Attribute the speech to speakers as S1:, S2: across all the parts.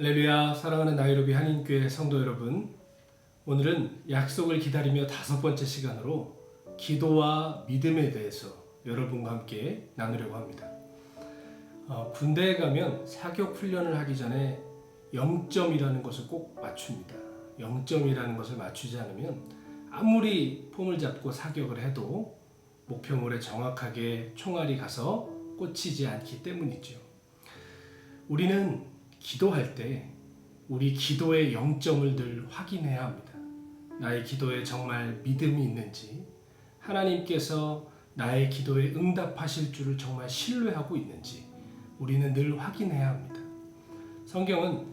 S1: 할렐루야. 사랑하는 나이로비 한인교회 성도 여러분, 오늘은 약속을 기다리며 5번째 시간으로 기도와 믿음에 대해서 여러분과 함께 나누려고 합니다. 군대에 가면 사격 훈련을 하기 전에 0점이라는 것을 꼭 맞춥니다. 0점이라는 것을 맞추지 않으면 아무리 폼을 잡고 사격을 해도 목표물에 정확하게 총알이 가서 꽂히지 않기 때문이죠. 우리는 기도할 때 우리 기도의 0점을 늘 확인해야 합니다. 나의 기도에 정말 믿음이 있는지, 하나님께서 나의 기도에 응답하실 줄을 정말 신뢰하고 있는지 우리는 늘 확인해야 합니다. 성경은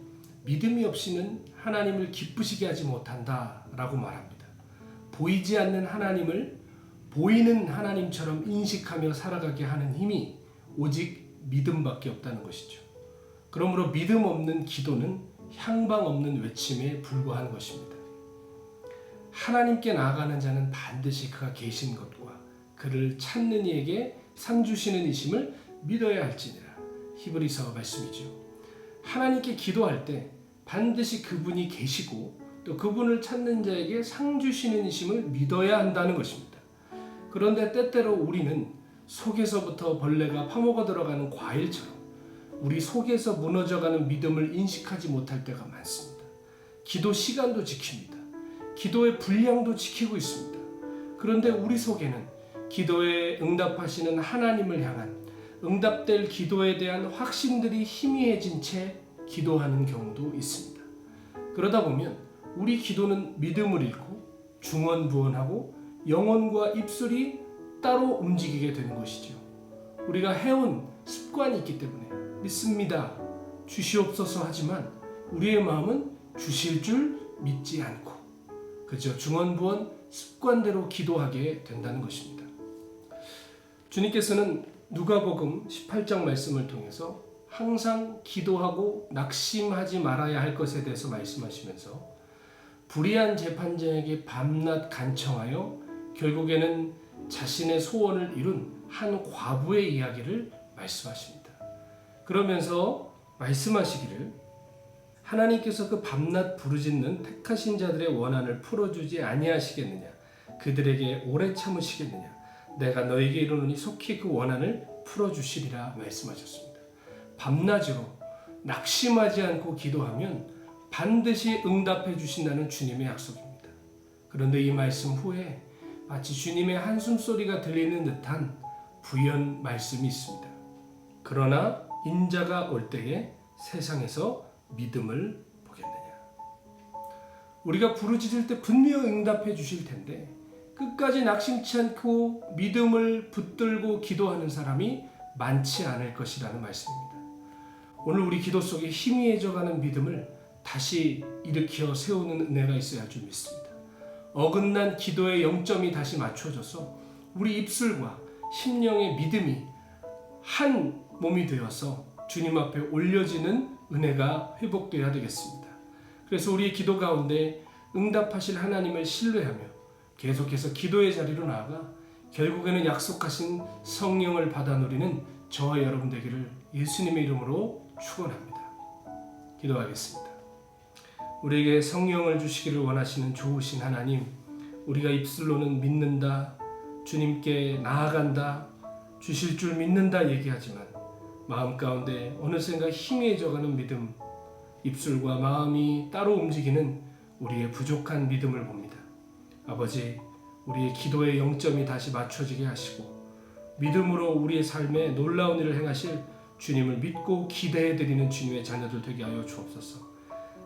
S1: 믿음이 없이는 하나님을 기쁘시게 하지 못한다 라고 말합니다. 보이지 않는 하나님을 보이는 하나님처럼 인식하며 살아가게 하는 힘이 오직 믿음밖에 없다는 것이죠. 그러므로 믿음 없는 기도는 향방 없는 외침에 불과한 것입니다. 하나님께 나아가는 자는 반드시 그가 계신 것과 그를 찾는 이에게 상 주시는 이심을 믿어야 할지니라. 히브리서 말씀이죠. 하나님께 기도할 때 반드시 그분이 계시고 또 그분을 찾는 자에게 상 주시는 이심을 믿어야 한다는 것입니다. 그런데 때때로 우리는 속에서부터 벌레가 파먹어 들어가는 과일처럼 우리 속에서 무너져가는 믿음을 인식하지 못할 때가 많습니다. 기도 시간도 지킵니다. 기도의 분량도 지키고 있습니다. 그런데 우리 속에는 기도에 응답하시는 하나님을 향한 응답될 기도에 대한 확신들이 희미해진 채 기도하는 경우도 있습니다. 그러다 보면 우리 기도는 믿음을 잃고 중언부언하고 영혼과 입술이 따로 움직이게 되는 것이죠. 우리가 해온 습관이 있기 때문에 믿습니다, 주시옵소서 하지만 우리의 마음은 주실 줄 믿지 않고 그저 중언부언 습관대로 기도하게 된다는 것입니다. 주님께서는 누가복음 18장 말씀을 통해서 항상 기도하고 낙심하지 말아야 할 것에 대해서 말씀하시면서 불의한 재판장에게 밤낮 간청하여 결국에는 자신의 소원을 이룬 한 과부의 이야기를 말씀하십니다. 그러면서 말씀하시기를 하나님께서 그 밤낮 부르짖는 택하신 자들의 원한을 풀어주지 아니하시겠느냐, 그들에게 오래 참으시겠느냐, 내가 너에게 이르노니 속히 그 원한을 풀어주시리라 말씀하셨습니다. 밤낮으로 낙심하지 않고 기도하면 반드시 응답해 주신다는 주님의 약속입니다. 그런데 이 말씀 후에 마치 주님의 한숨소리가 들리는 듯한 부연 말씀이 있습니다. 그러나 인자가 올 때에 세상에서 믿음을 보겠느냐. 우리가 부르짖을 때 분명히 응답해 주실 텐데 끝까지 낙심치 않고 믿음을 붙들고 기도하는 사람이 많지 않을 것이라는 말씀입니다. 오늘 우리 기도 속에 희미해져가는 믿음을 다시 일으켜 세우는 은혜가 있어야 할 줄 믿습니다. 어긋난 기도의 0점이 다시 맞춰져서 우리 입술과 심령의 믿음이 한 몸이 되어서 주님 앞에 올려지는 은혜가 회복되어야 되겠습니다. 그래서 우리의 기도 가운데 응답하실 하나님을 신뢰하며 계속해서 기도의 자리로 나아가 결국에는 약속하신 성령을 받아 누리는 저와 여러분 되기를 예수님의 이름으로 축원합니다. 기도하겠습니다. 우리에게 성령을 주시기를 원하시는 좋으신 하나님, 우리가 입술로는 믿는다, 주님께 나아간다, 주실 줄 믿는다 얘기하지만 마음 가운데 어느샌가 희미해져가는 믿음, 입술과 마음이 따로 움직이는 우리의 부족한 믿음을 봅니다. 아버지, 우리의 기도의 0점이 다시 맞춰지게 하시고 믿음으로 우리의 삶에 놀라운 일을 행하실 주님을 믿고 기대해드리는 주님의 자녀들 되게 하여 주옵소서.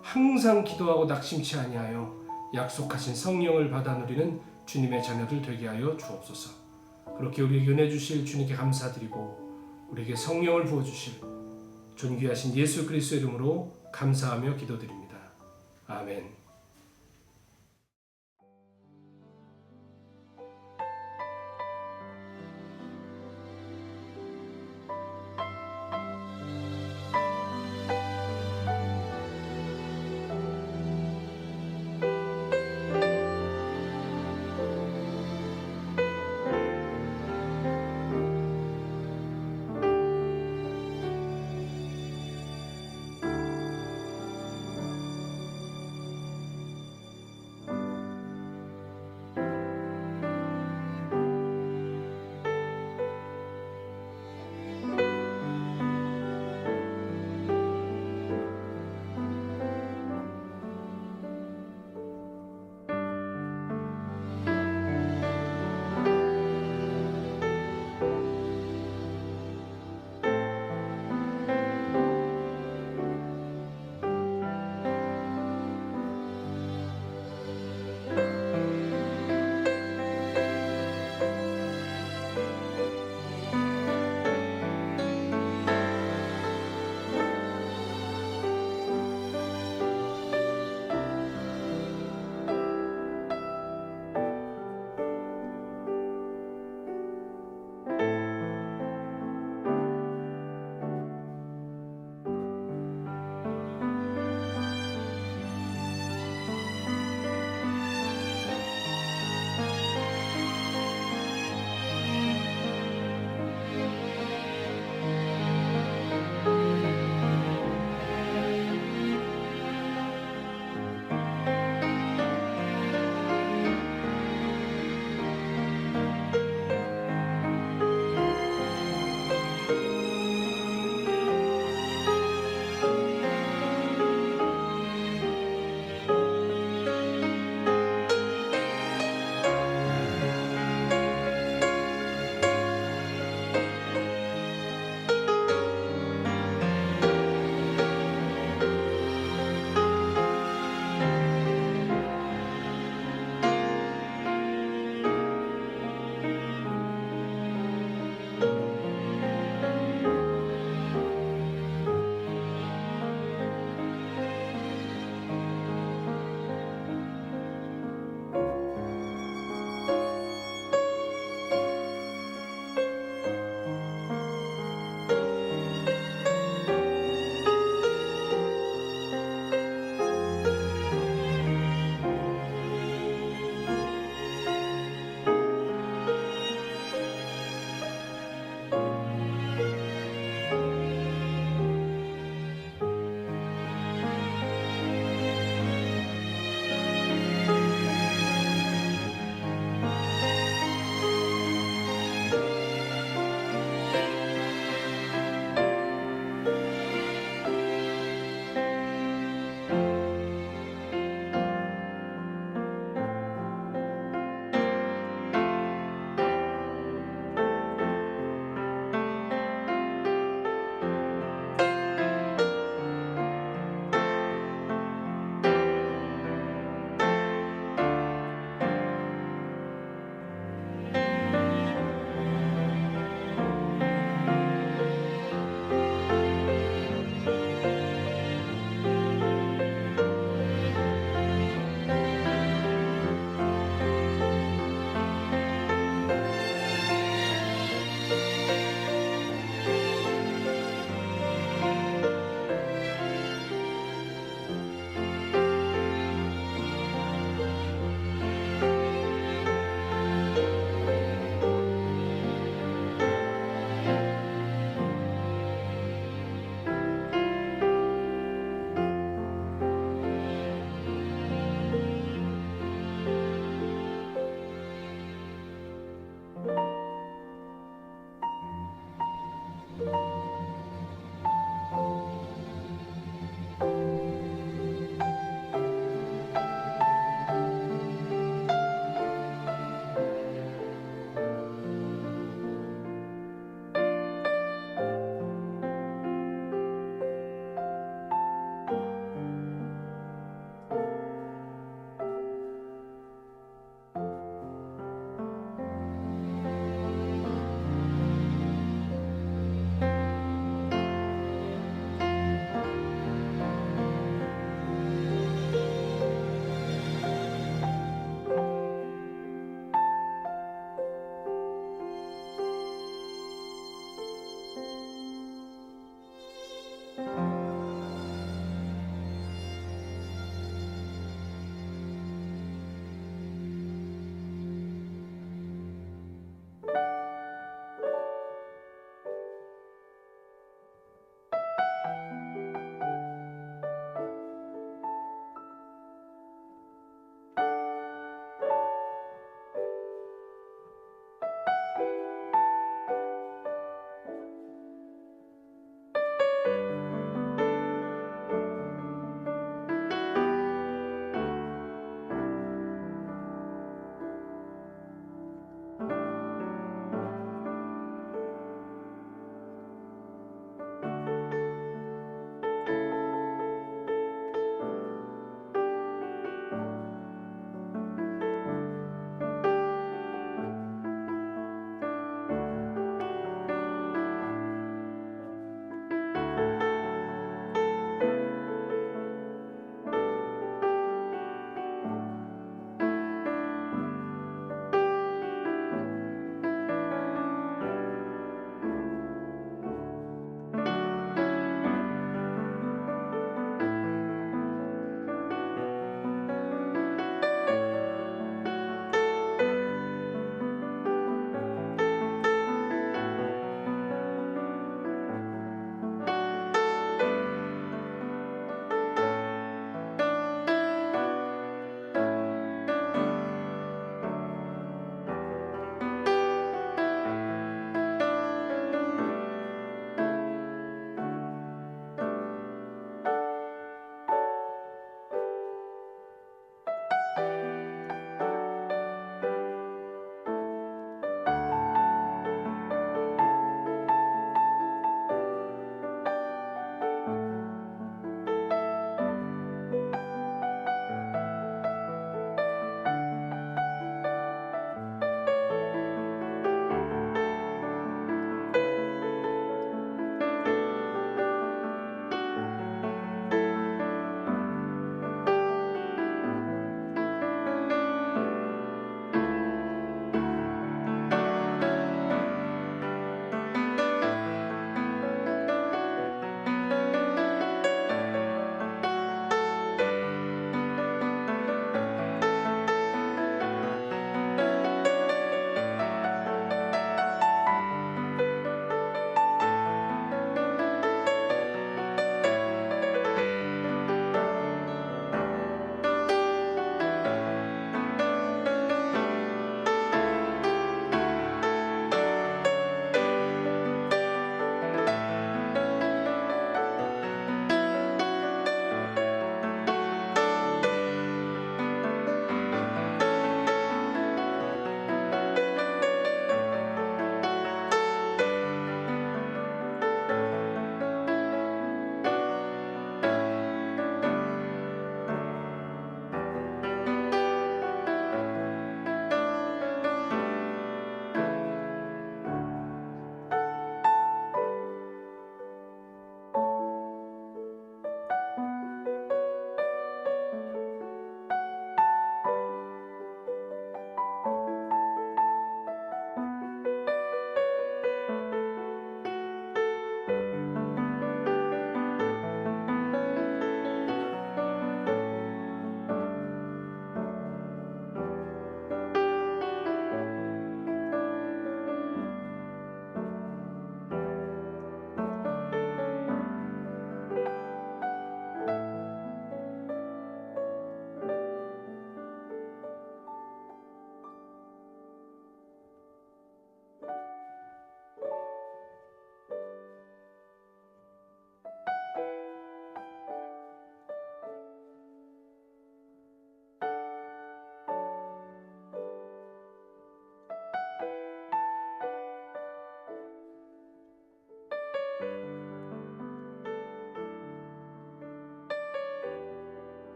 S1: 항상 기도하고 낙심치 아니하여 약속하신 성령을 받아 누리는 주님의 자녀들 되게 하여 주옵소서. 그렇게 우리에게 은혜 주실 주님께 감사드리고 우리에게 성령을 부어주실 존귀하신 예수 그리스도의 이름으로 감사하며 기도드립니다. 아멘.